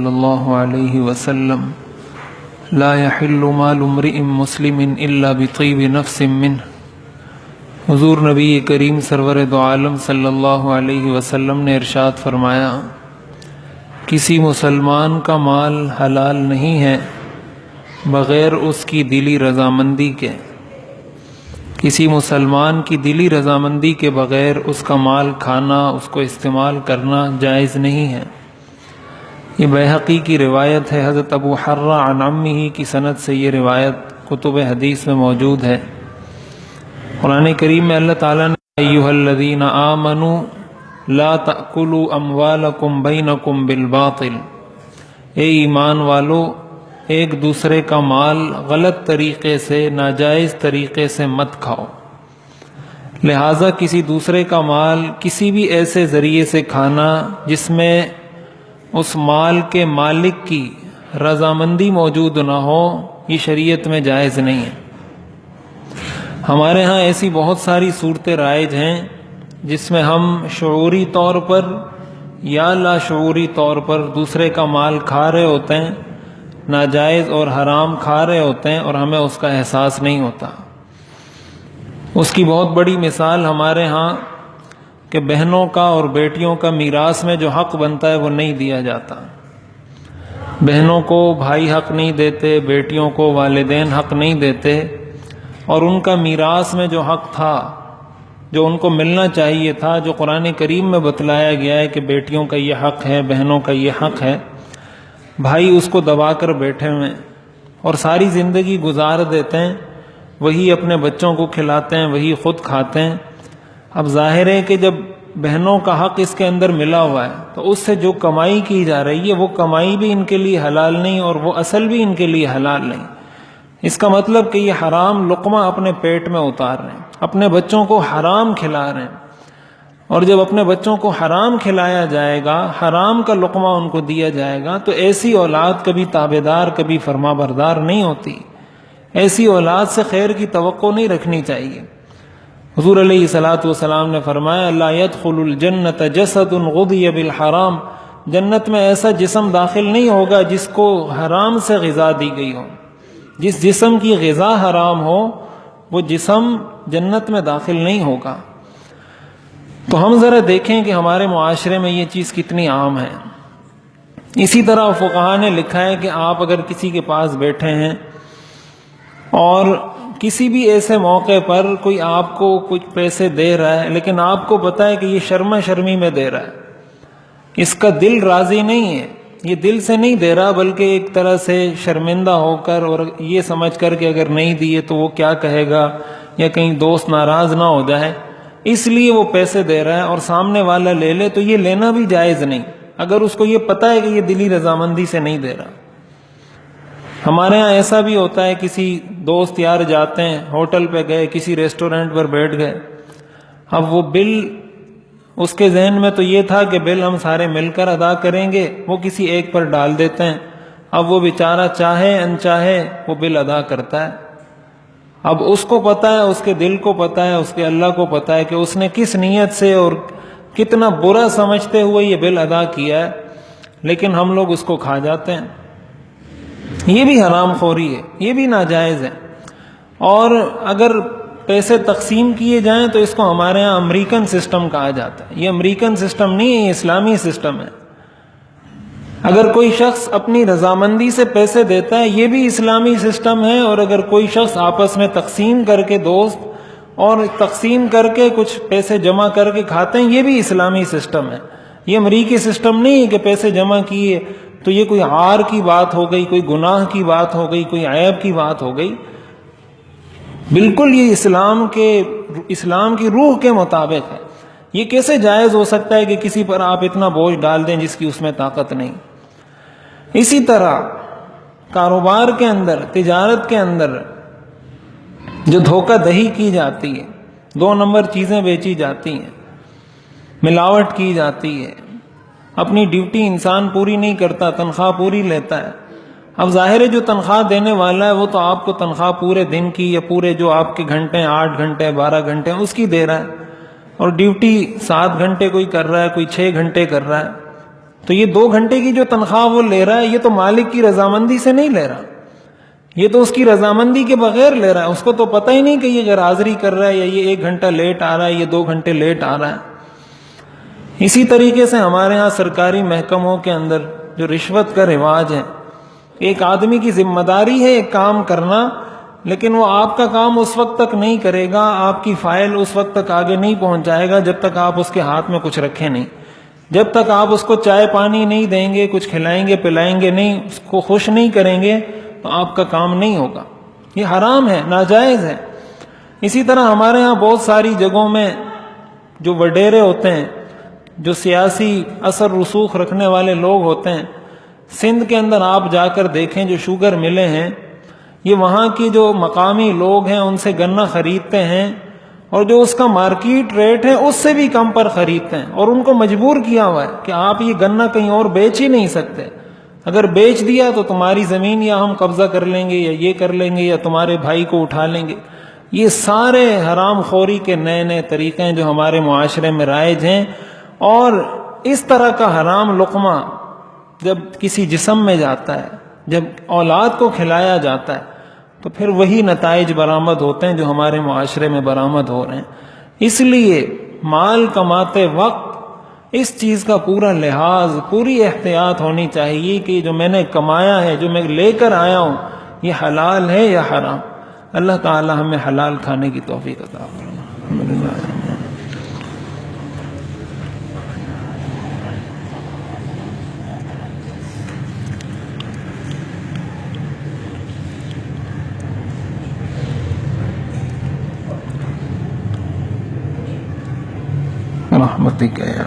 صلی اللہ علیہ وسلم لا يحل مال امرئ مسلم الا بطیب نفس منه۔ حضور نبی کریم سرور دو عالم صلی اللہ علیہ وسلم نے ارشاد فرمایا، کسی مسلمان کا مال حلال نہیں ہے بغیر اس کی دلی رضامندی کے۔ کسی مسلمان کی دلی رضامندی کے بغیر اس کا مال کھانا، اس کو استعمال کرنا جائز نہیں ہے۔ یہ بیہقی کی روایت ہے، حضرت ابو حرہ عن عمہ کی سند سے یہ روایت کتب حدیث میں موجود ہے۔ قرآن کریم میں اللہ تعالیٰ نے ایھا الذین آمنوا لا تأکلوا اموالکم بینکم بالباطل، اے ایمان والو ایک دوسرے کا مال غلط طریقے سے، ناجائز طریقے سے مت کھاؤ۔ لہٰذا کسی دوسرے کا مال کسی بھی ایسے ذریعے سے کھانا جس میں اس مال کے مالک کی رضامندی موجود نہ ہو، یہ شریعت میں جائز نہیں ہے۔ ہمارے ہاں ایسی بہت ساری صورتیں رائج ہیں جس میں ہم شعوری طور پر یا لاشعوری طور پر دوسرے کا مال کھا رہے ہوتے ہیں، ناجائز اور حرام کھا رہے ہوتے ہیں، اور ہمیں اس کا احساس نہیں ہوتا۔ اس کی بہت بڑی مثال ہمارے ہاں کہ بہنوں کا اور بیٹیوں کا میراث میں جو حق بنتا ہے وہ نہیں دیا جاتا۔ بہنوں کو بھائی حق نہیں دیتے، بیٹیوں کو والدین حق نہیں دیتے، اور ان کا میراث میں جو حق تھا، جو ان کو ملنا چاہیے تھا، جو قرآن کریم میں بتلایا گیا ہے کہ بیٹیوں کا یہ حق ہے، بہنوں کا یہ حق ہے، بھائی اس کو دبا کر بیٹھے ہوئے اور ساری زندگی گزار دیتے ہیں، وہی اپنے بچوں کو کھلاتے ہیں، وہی خود کھاتے ہیں۔ اب ظاہر ہے کہ جب بہنوں کا حق اس کے اندر ملا ہوا ہے تو اس سے جو کمائی کی جا رہی ہے وہ کمائی بھی ان کے لیے حلال نہیں، اور وہ اصل بھی ان کے لیے حلال نہیں۔ اس کا مطلب کہ یہ حرام لقمہ اپنے پیٹ میں اتار رہے ہیں، اپنے بچوں کو حرام کھلا رہے ہیں، اور جب اپنے بچوں کو حرام کھلایا جائے گا، حرام کا لقمہ ان کو دیا جائے گا، تو ایسی اولاد کبھی تابعدار، کبھی فرما بردار نہیں ہوتی۔ ایسی اولاد سے خیر کی توقع نہیں رکھنی چاہیے۔ حضور علیہ الصلوۃ والسلام نے فرمایا، لا يدخل الجنت جسد غذی بالحرام، جنت میں ایسا جسم داخل نہیں ہوگا جس کو حرام سے غذا دی گئی ہو۔ جس جسم کی غذا حرام ہو وہ جسم جنت میں داخل نہیں ہوگا۔ تو ہم ذرا دیکھیں کہ ہمارے معاشرے میں یہ چیز کتنی عام ہے۔ اسی طرح فقہاء نے لکھا ہے کہ آپ اگر کسی کے پاس بیٹھے ہیں اور کسی بھی ایسے موقع پر کوئی آپ کو کچھ پیسے دے رہا ہے، لیکن آپ کو پتہ ہے کہ یہ شرما شرمی میں دے رہا ہے، اس کا دل راضی نہیں ہے، یہ دل سے نہیں دے رہا بلکہ ایک طرح سے شرمندہ ہو کر اور یہ سمجھ کر کہ اگر نہیں دیے تو وہ کیا کہے گا، یا کہیں دوست ناراض نہ ہو جائے، اس لیے وہ پیسے دے رہا ہے، اور سامنے والا لے لے تو یہ لینا بھی جائز نہیں اگر اس کو یہ پتہ ہے کہ یہ دلی رضامندی سے نہیں دے رہا۔ ہمارے ہاں ایسا بھی ہوتا ہے، کسی دوست یار جاتے ہیں، ہوٹل پہ گئے، کسی ریسٹورنٹ پر بیٹھ گئے، اب وہ بل اس کے ذہن میں تو یہ تھا کہ بل ہم سارے مل کر ادا کریں گے، وہ کسی ایک پر ڈال دیتے ہیں، اب وہ بیچارہ چاہے انچاہے وہ بل ادا کرتا ہے۔ اب اس کو پتہ ہے، اس کے دل کو پتہ ہے، اس کے اللہ کو پتہ ہے کہ اس نے کس نیت سے اور کتنا برا سمجھتے ہوئے یہ بل ادا کیا ہے، لیکن ہم لوگ اس کو کھا جاتے ہیں۔ یہ بھی حرام خوری ہے، یہ بھی ناجائز ہے۔ اور اگر پیسے تقسیم کیے جائیں تو اس کو ہمارے ہاں امریکن سسٹم کہا جاتا ہے۔ یہ امریکن سسٹم نہیں ہے، یہ اسلامی سسٹم ہے۔ اگر کوئی شخص اپنی رضامندی سے پیسے دیتا ہے یہ بھی اسلامی سسٹم ہے، اور اگر کوئی شخص آپس میں تقسیم کر کے، دوست اور تقسیم کر کے کچھ پیسے جمع کر کے کھاتے ہیں، یہ بھی اسلامی سسٹم ہے۔ یہ امریکی سسٹم نہیں ہے کہ پیسے جمع کیے تو یہ کوئی عار کی بات ہو گئی، کوئی گناہ کی بات ہو گئی، کوئی عیب کی بات ہو گئی۔ بالکل یہ اسلام کی روح کے مطابق ہے۔ یہ کیسے جائز ہو سکتا ہے کہ کسی پر آپ اتنا بوجھ ڈال دیں جس کی اس میں طاقت نہیں۔ اسی طرح کاروبار کے اندر، تجارت کے اندر جو دھوکہ دہی کی جاتی ہے، 2 نمبر چیزیں بیچی جاتی ہیں، ملاوٹ کی جاتی ہے، اپنی ڈیوٹی انسان پوری نہیں کرتا، تنخواہ پوری لیتا ہے۔ اب ظاہر ہے جو تنخواہ دینے والا ہے وہ تو آپ کو تنخواہ پورے دن کی یا پورے جو آپ کے گھنٹے 8 گھنٹے 12 گھنٹے اس کی دے رہا ہے، اور ڈیوٹی 7 گھنٹے کوئی کر رہا ہے، کوئی 6 گھنٹے کر رہا ہے۔ تو یہ 2 گھنٹے کی جو تنخواہ وہ لے رہا ہے، یہ تو مالک کی رضامندی سے نہیں لے رہا، یہ تو اس کی رضامندی کے بغیر لے رہا ہے. اس کو تو پتہ ہی نہیں کہ یہ غیر حاضری کر رہا ہے یا یہ 1 گھنٹہ لیٹ آ رہا ہے، یہ 2 گھنٹے لیٹ آ رہا ہے. اسی طریقے سے ہمارے ہاں سرکاری محکموں کے اندر جو رشوت کا رواج ہے، ایک آدمی کی ذمہ داری ہے ایک کام کرنا، لیکن وہ آپ کا کام اس وقت تک نہیں کرے گا، آپ کی فائل اس وقت تک آگے نہیں پہنچ جائے گا جب تک آپ اس کے ہاتھ میں کچھ رکھیں نہیں، جب تک آپ اس کو چائے پانی نہیں دیں گے، کچھ کھلائیں گے پلائیں گے نہیں، اس کو خوش نہیں کریں گے تو آپ کا کام نہیں ہوگا. یہ حرام ہے، ناجائز ہے. اسی طرح ہمارے ہاں بہت ساری جگہوں میں جو وڈیرے ہوتے ہیں، جو سیاسی اثر رسوخ رکھنے والے لوگ ہوتے ہیں، سندھ کے اندر آپ جا کر دیکھیں جو شوگر ملیں ہیں، یہ وہاں کی جو مقامی لوگ ہیں ان سے گنا خریدتے ہیں، اور جو اس کا مارکیٹ ریٹ ہے اس سے بھی کم پر خریدتے ہیں، اور ان کو مجبور کیا ہوا ہے کہ آپ یہ گنا کہیں اور بیچ ہی نہیں سکتے، اگر بیچ دیا تو تمہاری زمین یا ہم قبضہ کر لیں گے یا یہ کر لیں گے یا تمہارے بھائی کو اٹھا لیں گے. یہ سارے حرام خوری کے نئے نئے طریقے ہیں جو ہمارے معاشرے میں رائج ہیں. اور اس طرح کا حرام لقمہ جب کسی جسم میں جاتا ہے، جب اولاد کو کھلایا جاتا ہے، تو پھر وہی نتائج برآمد ہوتے ہیں جو ہمارے معاشرے میں برآمد ہو رہے ہیں. اس لیے مال کماتے وقت اس چیز کا پورا لحاظ، پوری احتیاط ہونی چاہیے کہ جو میں نے کمایا ہے، جو میں لے کر آیا ہوں، یہ حلال ہے یا حرام. اللہ تعالی ہمیں حلال کھانے کی توفیق عطا فرمائے. رحمتک یا